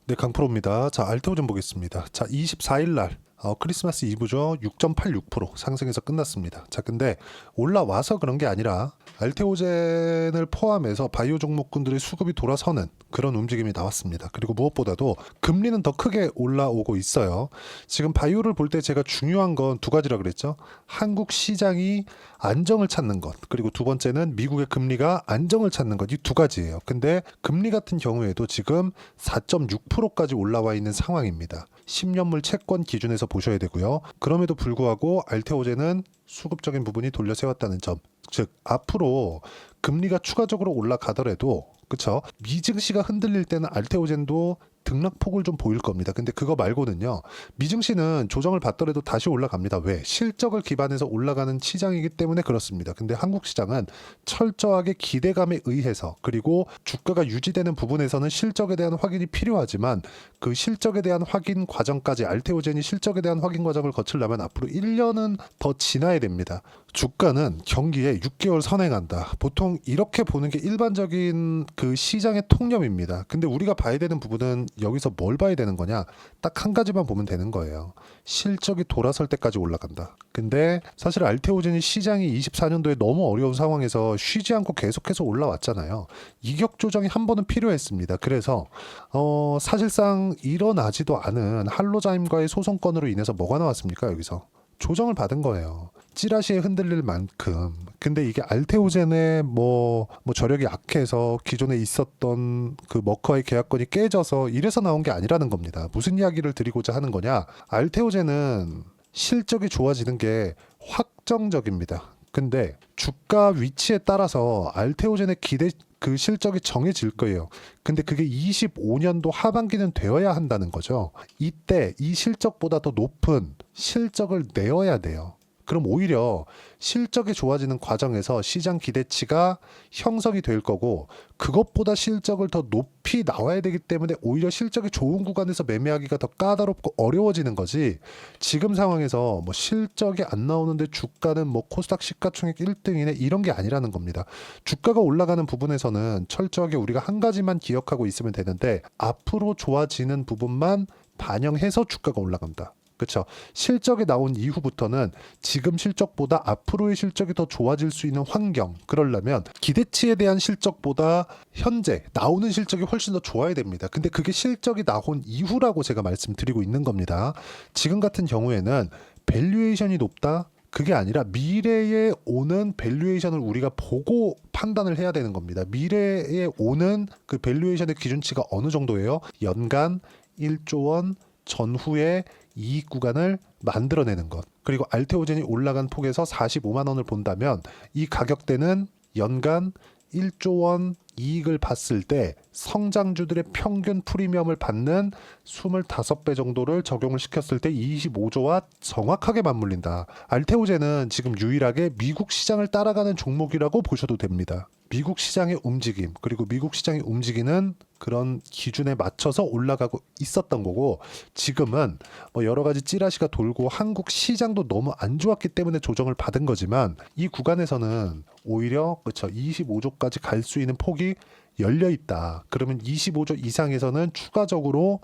네, 강프로입니다. 자, 알테오 좀 보겠습니다. 자, 24일 날 크리스마스 이브죠. 6.86% 상승해서 끝났습니다. 자, 근데 올라와서 그런 게 아니라 알테오젠을 포함해서 바이오 종목군들의 수급이 돌아서는 그런 움직임이 나왔습니다. 그리고 무엇보다도 금리는 더 크게 올라오고 있어요. 지금 바이오를 볼 때 제가 중요한 건 두 가지라 그랬죠. 한국 시장이 안정을 찾는 것, 그리고 두 번째는 미국의 금리가 안정을 찾는 것, 이 두 가지예요. 근데 금리 같은 경우에도 지금 4.6%까지 올라와 있는 상황입니다. 10년물 채권 기준에서 보셔야 되고요. 그럼에도 불구하고 알테오젠은 수급적인 부분이 돌려 세웠다는 점. 즉 앞으로 금리가 추가적으로 올라가더라도 그쵸? 미증시가 흔들릴 때는 알테오젠도 등락폭을 좀 보일 겁니다. 근데 그거 말고는요. 미증시는 조정을 받더라도 다시 올라갑니다. 왜? 실적을 기반해서 올라가는 시장이기 때문에 그렇습니다. 근데 한국 시장은 철저하게 기대감에 의해서 그리고 주가가 유지되는 부분에서는 실적에 대한 확인이 필요하지만 그 실적에 대한 확인 과정까지 알테오젠이 실적에 대한 확인 과정을 거치려면 앞으로 1년은 더 지나야 됩니다. 주가는 경기에 6개월 선행한다. 보통 이렇게 보는 게 일반적인 그 시장의 통념입니다. 근데 우리가 봐야 되는 부분은 여기서 뭘 봐야 되는 거냐? 딱 한 가지만 보면 되는 거예요. 실적이 돌아설 때까지 올라간다. 근데 사실 알테오젠이 시장이 24년도에 너무 어려운 상황에서 쉬지 않고 계속해서 올라왔잖아요. 이격 조정이 한 번은 필요했습니다. 그래서 사실상 일어나지도 않은 할로자임과의 소송건으로 인해서 뭐가 나왔습니까? 여기서 조정을 받은 거예요. 찌라시에 흔들릴 만큼. 근데 이게 알테오젠의 뭐 저력이 약해서 기존에 있었던 그 머커의 계약건이 깨져서 이래서 나온 게 아니라는 겁니다. 무슨 이야기를 드리고자 하는 거냐? 알테오젠은 실적이 좋아지는 게 확정적입니다. 근데 주가 위치에 따라서 알테오젠의 기대 그 실적이 정해질 거예요. 근데 그게 25년도 하반기는 되어야 한다는 거죠. 이때 이 실적보다 더 높은 실적을 내어야 돼요. 그럼 오히려 실적이 좋아지는 과정에서 시장 기대치가 형성이 될 거고 그것보다 실적을 더 높이 나와야 되기 때문에 오히려 실적이 좋은 구간에서 매매하기가 더 까다롭고 어려워지는 거지. 지금 상황에서 뭐 실적이 안 나오는데 주가는 뭐 코스닥 시가총액 1등이네 이런 게 아니라는 겁니다. 주가가 올라가는 부분에서는 철저하게 우리가 한 가지만 기억하고 있으면 되는데 앞으로 좋아지는 부분만 반영해서 주가가 올라간다. 그렇죠. 실적이 나온 이후부터는 지금 실적보다 앞으로의 실적이 더 좋아질 수 있는 환경. 그러려면 기대치에 대한 실적보다 현재 나오는 실적이 훨씬 더 좋아야 됩니다. 근데 그게 실적이 나온 이후라고 제가 말씀드리고 있는 겁니다. 지금 같은 경우에는 밸류에이션이 높다. 그게 아니라 미래에 오는 밸류에이션을 우리가 보고 판단을 해야 되는 겁니다. 미래에 오는 그 밸류에이션의 기준치가 어느 정도예요? 연간 1조 원 전후에 이익 구간을 만들어내는 것. 그리고 알테오젠이 올라간 폭에서 45만 원을 본다면 이 가격대는 연간 1조 원 이익을 봤을 때 성장주들의 평균 프리미엄을 받는 25배 정도를 적용을 시켰을 때 25조와 정확하게 맞물린다. 알테오젠은 지금 유일하게 미국 시장을 따라가는 종목이라고 보셔도 됩니다. 미국 시장의 움직임, 그리고 미국 시장이 움직이는 그런 기준에 맞춰서 올라가고 있었던 거고 지금은 뭐 여러 가지 찌라시가 돌고 한국 시장도 너무 안 좋았기 때문에 조정을 받은 거지만 이 구간에서는 오히려 그렇죠. 25조까지 갈 수 있는 폭이 열려 있다. 그러면 25조 이상에서는 추가적으로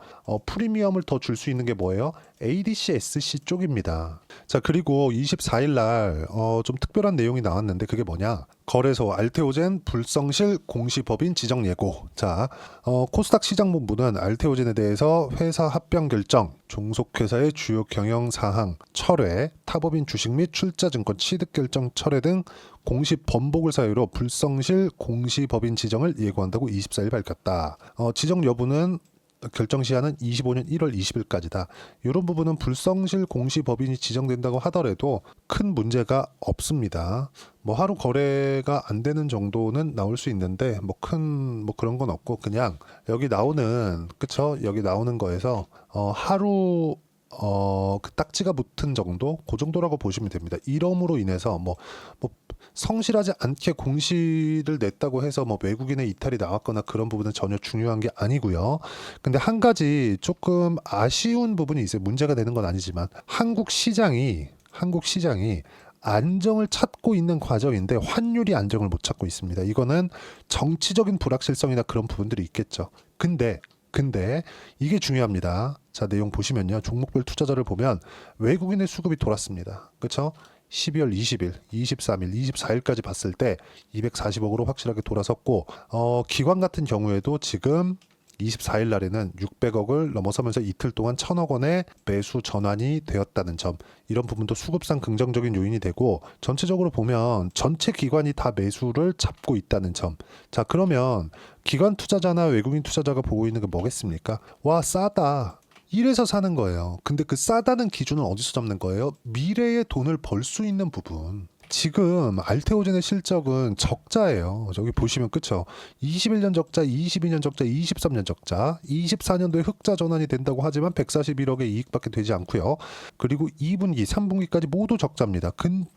프리미엄을 더 줄 수 있는 게 뭐예요? ADC, SC 쪽입니다. 자, 그리고 24일 날 좀 특별한 내용이 나왔는데 그게 뭐냐? 거래소 알테오젠 불성실 공시법인 지정 예고. 자, 코스닥 시장본부는 알테오젠에 대해서 회사 합병 결정, 종속회사의 주요 경영 사항, 철회, 타법인 주식 및 출자증권 취득 결정 철회 등 공시 번복을 사유로 불성실 공시법인 지정을 예고한다고 24일 밝혔다. 지정 여부는 결정 시한은 25년 1월 20일까지다. 이런 부분은 불성실 공시법인이 지정된다고 하더라도 큰 문제가 없습니다. 뭐 하루 거래가 안 되는 정도는 나올 수 있는데 뭐 큰 뭐 그런 건 없고 그냥 여기 나오는 그쵸? 여기 나오는 거에서 하루 그 딱지가 붙은 정도 그 정도라고 보시면 됩니다. 이름으로 인해서 뭐 성실하지 않게 공시를 냈다고 해서 뭐 외국인의 이탈이 나왔거나 그런 부분은 전혀 중요한 게 아니고요. 근데 한 가지 조금 아쉬운 부분이 있어요. 문제가 되는 건 아니지만 한국 시장이 안정을 찾고 있는 과정인데 환율이 안정을 못 찾고 있습니다. 이거는 정치적인 불확실성이나 그런 부분들이 있겠죠. 근데 근데 이게 중요합니다. 자, 내용 보시면요. 종목별 투자자를 보면 외국인의 수급이 돌았습니다. 그쵸? 12월 20일, 23일, 24일까지 봤을 때 240억으로 확실하게 돌아섰고, 기관 같은 경우에도 지금 24일 날에는 600억을 넘어서면서 이틀 동안 1000억 원의 매수 전환이 되었다는 점, 이런 부분도 수급상 긍정적인 요인이 되고, 전체적으로 보면 전체 기관이 다 매수를 잡고 있다는 점. 자, 그러면 기관 투자자나 외국인 투자자가 보고 있는 게 뭐겠습니까? 와, 싸다. 이래서 사는 거예요. 근데 그 싸다는 기준은 어디서 잡는 거예요? 미래에 돈을 벌 수 있는 부분. 지금 알테오젠의 실적은 적자예요. 저기 보시면 그쵸? 21년 적자, 22년 적자, 23년 적자, 24년도에 흑자 전환이 된다고 하지만 141억의 이익밖에 되지 않고요. 그리고 2분기, 3분기까지 모두 적자입니다.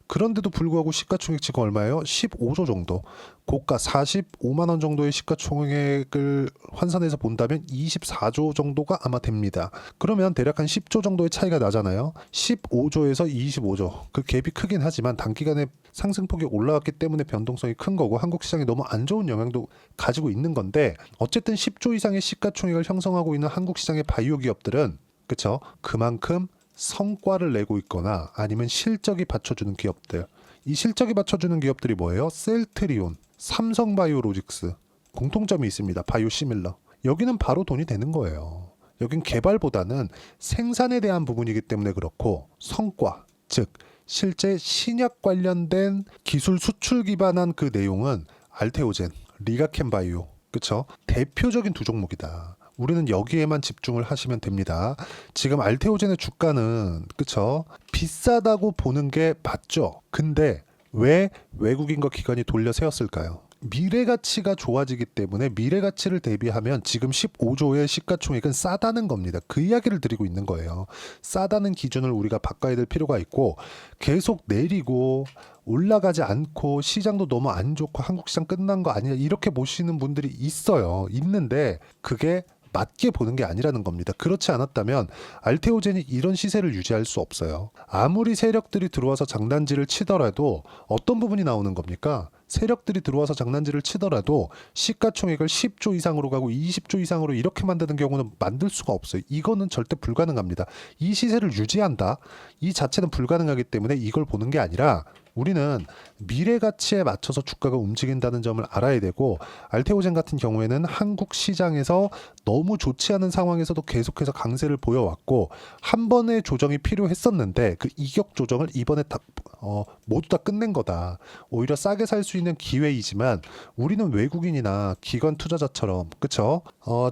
그런데도 불구하고 시가총액치가 얼마예요? 15조 정도. 고가 45만 원 정도의 시가총액을 환산해서 본다면 24조 정도가 아마 됩니다. 그러면 대략 한 10조 정도의 차이가 나잖아요. 15조에서 25조. 그 갭이 크긴 하지만 단기간에 상승폭이 올라왔기 때문에 변동성이 큰 거고 한국 시장에 너무 안 좋은 영향도 가지고 있는 건데, 어쨌든 10조 이상의 시가총액을 형성하고 있는 한국 시장의 바이오 기업들은 그쵸? 그만큼 성과를 내고 있거나 아니면 실적이 받쳐주는 기업들. 이 실적이 받쳐주는 기업들이 뭐예요? 셀트리온, 삼성바이오로직스. 공통점이 있습니다. 바이오시밀러. 여기는 바로 돈이 되는 거예요. 여긴 개발보다는 생산에 대한 부분이기 때문에 그렇고, 성과, 즉 실제 신약 관련된 기술 수출 기반한 그 내용은 알테오젠, 리가켄바이오, 그쵸? 대표적인 두 종목이다. 우리는 여기에만 집중을 하시면 됩니다. 지금 알테오젠의 주가는 그쵸? 비싸다고 보는 게 맞죠. 근데 왜 외국인과 기관이 돌려 세웠을까요? 미래 가치가 좋아지기 때문에 미래 가치를 대비하면 지금 15조의 시가총액은 싸다는 겁니다. 그 이야기를 드리고 있는 거예요. 싸다는 기준을 우리가 바꿔야 될 필요가 있고, 계속 내리고 올라가지 않고 시장도 너무 안 좋고 한국 시장 끝난 거 아니냐 이렇게 보시는 분들이 있어요. 있는데 그게 맞게 보는 게 아니라는 겁니다. 그렇지 않았다면 알테오젠이 이런 시세를 유지할 수 없어요. 아무리 세력들이 들어와서 장난질을 치더라도 어떤 부분이 나오는 겁니까? 세력들이 들어와서 장난질을 치더라도 시가총액을 10조 이상으로 가고 20조 이상으로 이렇게 만드는 경우는 만들 수가 없어요. 이거는 절대 불가능합니다. 이 시세를 유지한다? 이 자체는 불가능하기 때문에 이걸 보는 게 아니라 우리는 미래 가치에 맞춰서 주가가 움직인다는 점을 알아야 되고, 알테오젠 같은 경우에는 한국 시장에서 너무 좋지 않은 상황에서도 계속해서 강세를 보여왔고, 한 번의 조정이 필요했었는데 그 이격 조정을 이번에 모두 다 끝낸 거다. 오히려 싸게 살 수 있는 기회이지만 우리는 외국인이나 기관 투자자처럼 그쵸?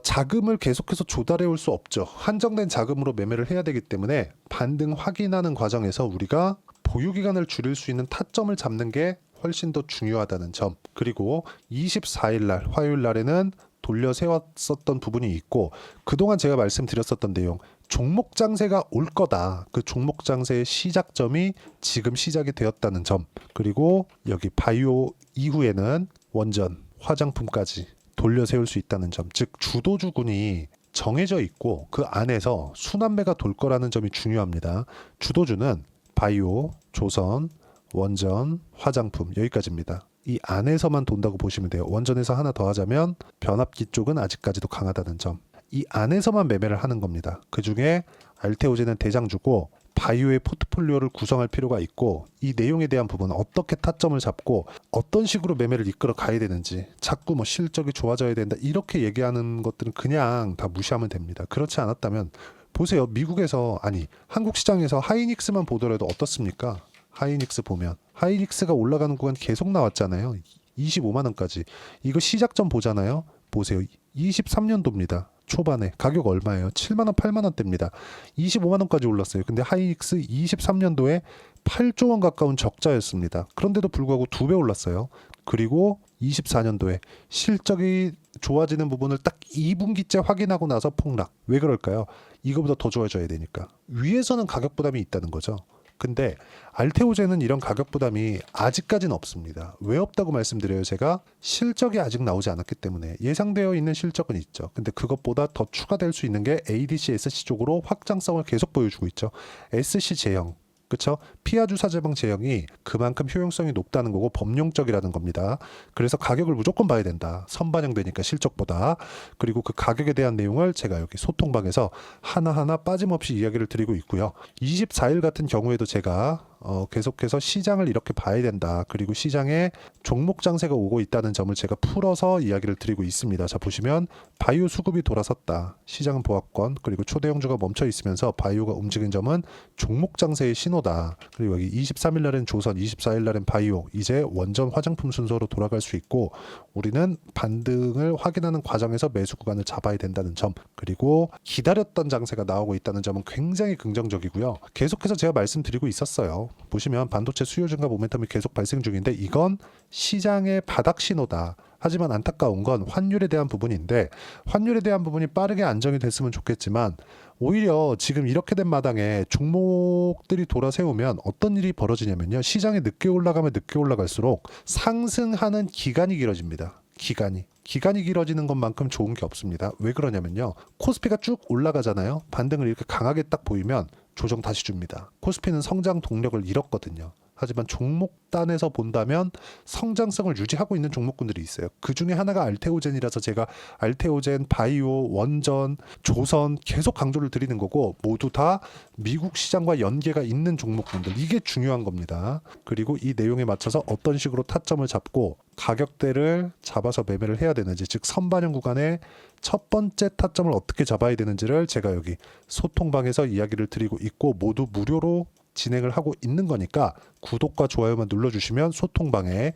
자금을 계속해서 조달해 올 수 없죠. 한정된 자금으로 매매를 해야 되기 때문에 반등 확인하는 과정에서 우리가 보유기간을 줄일 수 있는 타점을 잡는 게 훨씬 더 중요하다는 점. 그리고 24일 날 화요일 날에는 돌려 세웠었던 부분이 있고, 그동안 제가 말씀드렸었던 내용, 종목 장세가 올 거다. 그 종목 장세의 시작점이 지금 시작이 되었다는 점. 그리고 여기 바이오 이후에는 원전, 화장품까지 돌려 세울 수 있다는 점. 즉 주도주군이 정해져 있고 그 안에서 순환매가 돌 거라는 점이 중요합니다. 주도주는 바이오, 조선, 원전, 화장품 여기까지입니다. 이 안에서만 돈다고 보시면 돼요. 원전에서 하나 더 하자면 변압기 쪽은 아직까지도 강하다는 점. 이 안에서만 매매를 하는 겁니다. 그 중에 알테오젠은 대장주고 바이오의 포트폴리오를 구성할 필요가 있고, 이 내용에 대한 부분은 어떻게 타점을 잡고 어떤 식으로 매매를 이끌어 가야 되는지, 자꾸 뭐 실적이 좋아져야 된다 이렇게 얘기하는 것들은 그냥 다 무시하면 됩니다. 그렇지 않았다면 보세요. 미국에서 아니 한국 시장에서 하이닉스만 보더라도 어떻습니까? 하이닉스 보면 하이닉스가 올라가는 구간 계속 나왔잖아요. 25만 원까지. 이거 시작점 보잖아요. 보세요. 23년도입니다. 초반에 가격 얼마예요? 7만 원, 8만 원대입니다. 25만 원까지 올랐어요. 근데 하이닉스 23년도에 8조 원 가까운 적자였습니다. 그런데도 불구하고 2배 올랐어요. 그리고 24년도에 실적이 좋아지는 부분을 딱 2분기째 확인하고 나서 폭락. 왜 그럴까요? 이거보다 더 좋아져야 되니까. 위에서는 가격 부담이 있다는 거죠. 근데 알테오젠은 이런 가격 부담이 아직까지는 없습니다. 왜 없다고 말씀드려요? 제가 실적이 아직 나오지 않았기 때문에. 예상되어 있는 실적은 있죠. 근데 그것보다 더 추가될 수 있는 게 ADC, SC 쪽으로 확장성을 계속 보여주고 있죠. SC 제형, 그쵸? 피하 주사 제방 제형이 그만큼 효용성이 높다는 거고 법용적이라는 겁니다. 그래서 가격을 무조건 봐야 된다. 선반영되니까 실적보다. 그리고 그 가격에 대한 내용을 제가 여기 소통방에서 하나하나 빠짐없이 이야기를 드리고 있고요. 24일 같은 경우에도 제가 계속해서 시장을 이렇게 봐야 된다. 그리고 시장에 종목 장세가 오고 있다는 점을 제가 풀어서 이야기를 드리고 있습니다. 자, 보시면 바이오 수급이 돌아섰다. 시장은 보합권, 그리고 초대형주가 멈춰 있으면서 바이오가 움직인 점은 종목 장세의 신호다. 그리고 여기 23일 날엔 조선, 24일 날엔 바이오, 이제 원전 화장품 순서로 돌아갈 수 있고 우리는 반등을 확인하는 과정에서 매수 구간을 잡아야 된다는 점, 그리고 기다렸던 장세가 나오고 있다는 점은 굉장히 긍정적이고요. 계속해서 제가 말씀드리고 있었어요. 보시면 반도체 수요 증가 모멘텀이 계속 발생 중인데 이건 시장의 바닥 신호다. 하지만 안타까운 건 환율에 대한 부분인데 환율에 대한 부분이 빠르게 안정이 됐으면 좋겠지만 오히려 지금 이렇게 된 마당에 종목들이 돌아세우면 어떤 일이 벌어지냐면요. 시장이 늦게 올라가면 늦게 올라갈수록 상승하는 기간이 길어집니다. 기간이 길어지는 것만큼 좋은 게 없습니다. 왜 그러냐면요. 코스피가 쭉 올라가잖아요. 반등을 이렇게 강하게 딱 보이면 조정 다시 줍니다. 코스피는 성장 동력을 잃었거든요. 하지만 종목단에서 본다면 성장성을 유지하고 있는 종목군들이 있어요. 그 중에 하나가 알테오젠이라서 제가 알테오젠, 바이오, 원전, 조선 계속 강조를 드리는 거고 모두 다 미국 시장과 연계가 있는 종목군들. 이게 중요한 겁니다. 그리고 이 내용에 맞춰서 어떤 식으로 타점을 잡고 가격대를 잡아서 매매를 해야 되는지, 즉 선반영 구간에 첫 번째 타점을 어떻게 잡아야 되는지를 제가 여기 소통방에서 이야기를 드리고 있고 모두 무료로 진행을 하고 있는 거니까 구독과 좋아요만 눌러주시면 소통방에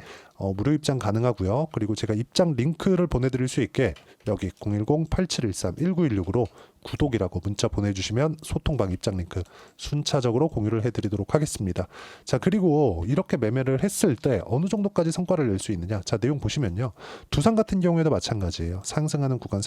무료 입장 가능하고요. 그리고 제가 입장 링크를 보내드릴 수 있게 여기 010-8713-1916으로 구독이라고 문자 보내주시면 소통방 입장 링크 순차적으로 공유를 해드리도록 하겠습니다. 자, 그리고 이렇게 매매를 했을 때 어느 정도까지 성과를 낼 수 있느냐. 자, 내용 보시면요. 두산 같은 경우에도 마찬가지예요. 상승하는 구간.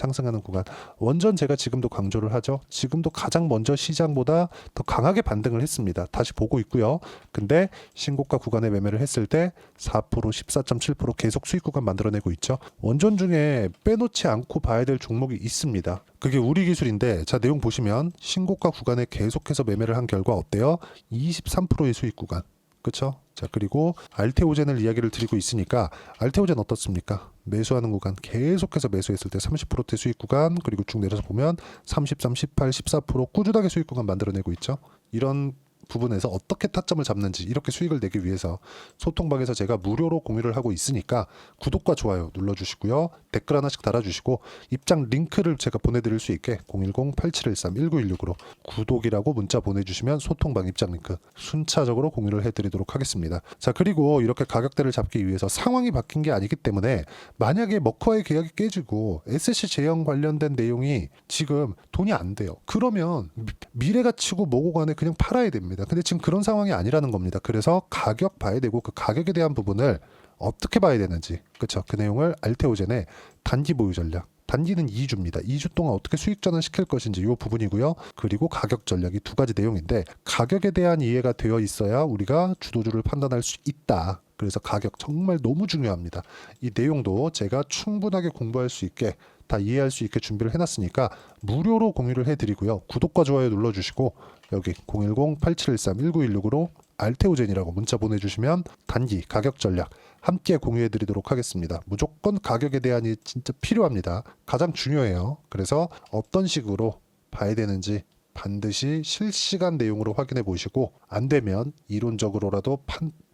원전 제가 지금도 강조를 하죠. 지금도 가장 먼저 시장보다 더 강하게 반등을 했습니다. 다시 보고 있고요. 근데 신고가 구간에 매매를 했을 때 4%, 14.7% 계속 수익 구간 만들어내고 있죠. 원전 중에 빼놓지 않고 봐야 될 종목이 있습니다. 그게 우리 기술인데, 자, 내용 보시면 신고가 구간에 계속해서 매매를 한 결과 어때요? 23%의 수익 구간. 그쵸? 자, 그리고 알테오젠을 이야기를 드리고 있으니까 알테오젠 어떻습니까? 매수하는 구간 계속해서 매수했을 때 30%의 수익 구간, 그리고 쭉 내려서 보면 33, 18, 14% 꾸준하게 수익 구간 만들어내고 있죠. 이런 부분에서 어떻게 타점을 잡는지 이렇게 수익을 내기 위해서 소통방에서 제가 무료로 공유를 하고 있으니까 구독과 좋아요 눌러주시고요. 댓글 하나씩 달아주시고 입장 링크를 제가 보내드릴 수 있게 010-8713-1916으로 구독이라고 문자 보내주시면 소통방 입장 링크 순차적으로 공유를 해드리도록 하겠습니다. 자, 그리고 이렇게 가격대를 잡기 위해서 상황이 바뀐 게 아니기 때문에 만약에 머커의 계약이 깨지고 SC 제형 관련된 내용이 지금 돈이 안 돼요. 그러면 미래가치고 뭐고 간에 그냥 팔아야 됩니다. 근데 지금 그런 상황이 아니라는 겁니다. 그래서 가격 봐야 되고 그 가격에 대한 부분을 어떻게 봐야 되는지, 그렇죠? 그 내용을 알테오젠의 단기 보유 전략, 단기는 2주입니다. 2주 동안 어떻게 수익 전환시킬 것인지 이 부분이고요. 그리고 가격 전략이 두 가지 내용인데 가격에 대한 이해가 되어 있어야 우리가 주도주를 판단할 수 있다. 그래서 가격 정말 너무 중요합니다. 이 내용도 제가 충분하게 공부할 수 있게 다 이해할 수 있게 준비를 해놨으니까 무료로 공유를 해드리고요. 구독과 좋아요 눌러주시고 여기 010-8713-1916으로 알테오젠이라고 문자 보내주시면 단기 가격 전략 함께 공유해드리도록 하겠습니다. 무조건 가격에 대한이 진짜 필요합니다. 가장 중요해요. 그래서 어떤 식으로 봐야 되는지 반드시 실시간 내용으로 확인해 보시고 안 되면 이론적으로라도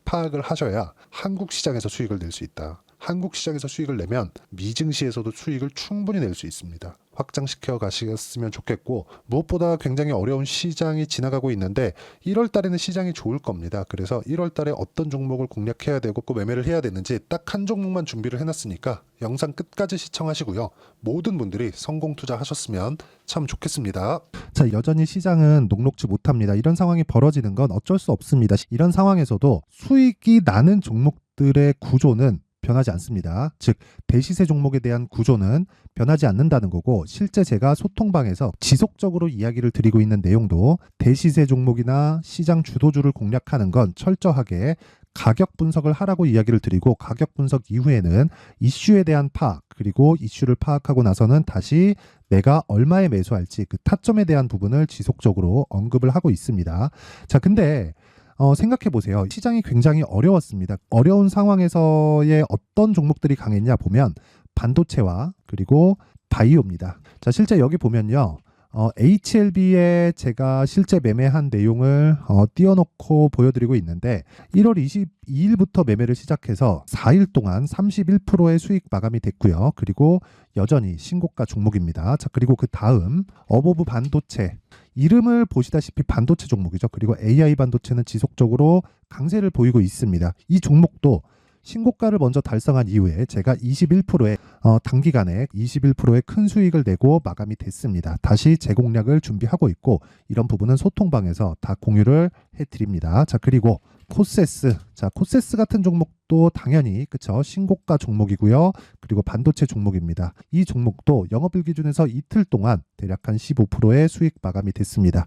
파악을 하셔야 한국 시장에서 수익을 낼 수 있다. 한국 시장에서 수익을 내면 미증시에서도 수익을 충분히 낼 수 있습니다. 확장시켜 가시겠으면 좋겠고 무엇보다 굉장히 어려운 시장이 지나가고 있는데 1월 달에는 시장이 좋을 겁니다. 그래서 1월 달에 어떤 종목을 공략해야 되고 또 매매를 해야 되는지 딱 한 종목만 준비를 해놨으니까 영상 끝까지 시청하시고요. 모든 분들이 성공 투자하셨으면 참 좋겠습니다. 자, 여전히 시장은 녹록지 못합니다. 이런 상황이 벌어지는 건 어쩔 수 없습니다. 이런 상황에서도 수익이 나는 종목들의 구조는 변하지 않습니다. 즉 대시세 종목에 대한 구조는 변하지 않는다는 거고 실제 제가 소통방에서 지속적으로 이야기를 드리고 있는 내용도 대시세 종목이나 시장 주도주를 공략하는 건 철저하게 가격 분석을 하라고 이야기를 드리고 가격 분석 이후에는 이슈에 대한 파악 그리고 이슈를 파악하고 나서는 다시 내가 얼마에 매수할지 그 타점에 대한 부분을 지속적으로 언급을 하고 있습니다. 자, 근데 생각해 보세요. 시장이 굉장히 어려웠습니다. 어려운 상황에서의 어떤 종목들이 강했냐 보면 반도체와 그리고 바이오입니다. 자, 실제 여기 보면요. HLB에 제가 실제 매매한 내용을 띄워놓고 보여드리고 있는데 1월 22일부터 매매를 시작해서 4일 동안 31%의 수익 마감이 됐고요. 그리고 여전히 신고가 종목입니다. 자, 그리고 그 다음 어보브 반도체, 이름을 보시다시피 반도체 종목이죠. 그리고 AI 반도체는 지속적으로 강세를 보이고 있습니다. 이 종목도 신고가를 먼저 달성한 이후에 제가 21%의 단기간에 21%의 큰 수익을 내고 마감이 됐습니다. 다시 재공략을 준비하고 있고 이런 부분은 소통방에서 다 공유를 해드립니다. 자, 그리고 코세스, 자, 코세스 같은 종목도 당연히 그쵸, 신고가 종목이고요. 그리고 반도체 종목입니다. 이 종목도 영업일 기준에서 이틀 동안 대략 한 15%의 수익 마감이 됐습니다.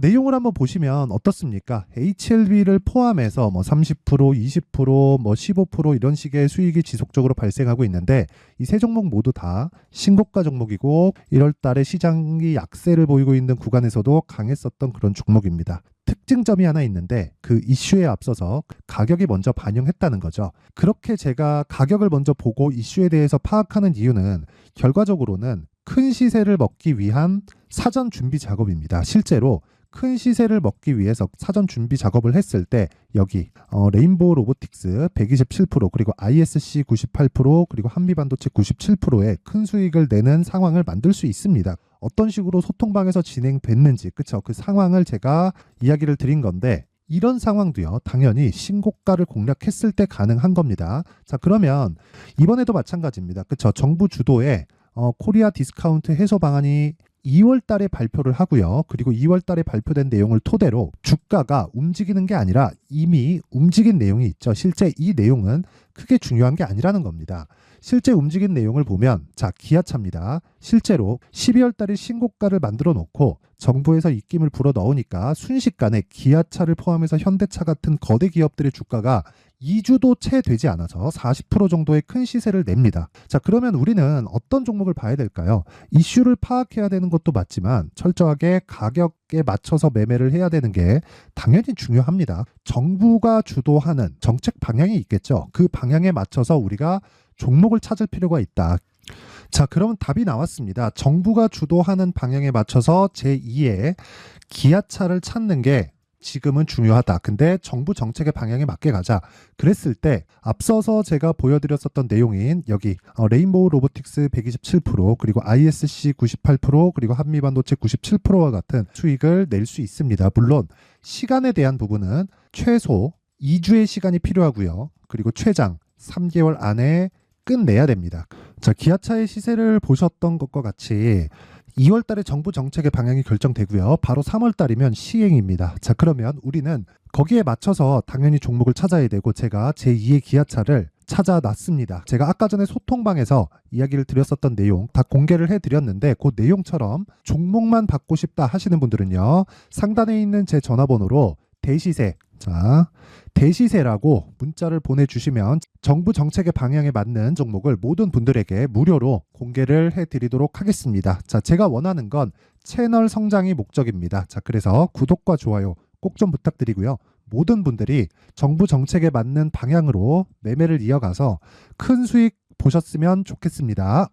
내용을 한번 보시면 어떻습니까? HLB를 포함해서 뭐 30%, 20%, 뭐 15% 이런 식의 수익이 지속적으로 발생하고 있는데 이 세 종목 모두 다 신고가 종목이고 1월 달에 시장이 약세를 보이고 있는 구간에서도 강했었던 그런 종목입니다. 특징점이 하나 있는데 그 이슈에 앞서서 가격이 먼저 반영했다는 거죠. 그렇게 제가 가격을 먼저 보고 이슈에 대해서 파악하는 이유는 결과적으로는 큰 시세를 먹기 위한 사전 준비 작업입니다. 실제로 큰 시세를 먹기 위해서 사전 준비 작업을 했을 때 여기 레인보우 로보틱스 127% 그리고 ISC 98% 그리고 한미반도체 97%의 큰 수익을 내는 상황을 만들 수 있습니다. 어떤 식으로 소통방에서 진행됐는지 그쵸, 그 상황을 제가 이야기를 드린 건데 이런 상황도요 당연히 신고가를 공략했을 때 가능한 겁니다. 자, 그러면 이번에도 마찬가지입니다. 그쵸, 정부 주도의 코리아 디스카운트 해소 방안이 2월 달에 발표를 하고요. 그리고 2월 달에 발표된 내용을 토대로 주가가 움직이는 게 아니라 이미 움직인 내용이 있죠. 실제 이 내용은 크게 중요한 게 아니라는 겁니다. 실제 움직인 내용을 보면 자, 기아차입니다. 실제로 12월 달에 신고가를 만들어 놓고 정부에서 입김을 불어 넣으니까 순식간에 기아차를 포함해서 현대차 같은 거대 기업들의 주가가 2주도 채 되지 않아서 40% 정도의 큰 시세를 냅니다. 자, 그러면 우리는 어떤 종목을 봐야 될까요? 이슈를 파악해야 되는 것도 맞지만 철저하게 가격에 맞춰서 매매를 해야 되는 게 당연히 중요합니다. 정부가 주도하는 정책 방향이 있겠죠. 그 방향에 맞춰서 우리가 종목을 찾을 필요가 있다. 자, 그러면 답이 나왔습니다. 정부가 주도하는 방향에 맞춰서 제2의 기아차를 찾는 게 지금은 중요하다. 근데 정부 정책의 방향에 맞게 가자. 그랬을 때 앞서서 제가 보여드렸었던 내용인 여기 레인보우 로보틱스 127% 그리고 ISC 98% 그리고 한미반도체 97%와 같은 수익을 낼 수 있습니다. 물론 시간에 대한 부분은 최소 2주의 시간이 필요하고요. 그리고 최장 3개월 안에 끝내야 됩니다. 자, 기아차의 시세를 보셨던 것과 같이 2월 달에 정부 정책의 방향이 결정되고요. 바로 3월 달이면 시행입니다. 자, 그러면 우리는 거기에 맞춰서 당연히 종목을 찾아야 되고 제가 제2의 기아차를 찾아놨습니다. 제가 아까 전에 소통방에서 이야기를 드렸었던 내용 다 공개를 해드렸는데 그 내용처럼 종목만 받고 싶다 하시는 분들은요. 상단에 있는 제 전화번호로 대시세, 자, 대시세라고 문자를 보내주시면 정부 정책의 방향에 맞는 종목을 모든 분들에게 무료로 공개를 해드리도록 하겠습니다. 자, 제가 원하는 건 채널 성장이 목적입니다. 자, 그래서 구독과 좋아요 꼭 좀 부탁드리고요. 모든 분들이 정부 정책에 맞는 방향으로 매매를 이어가서 큰 수익 보셨으면 좋겠습니다.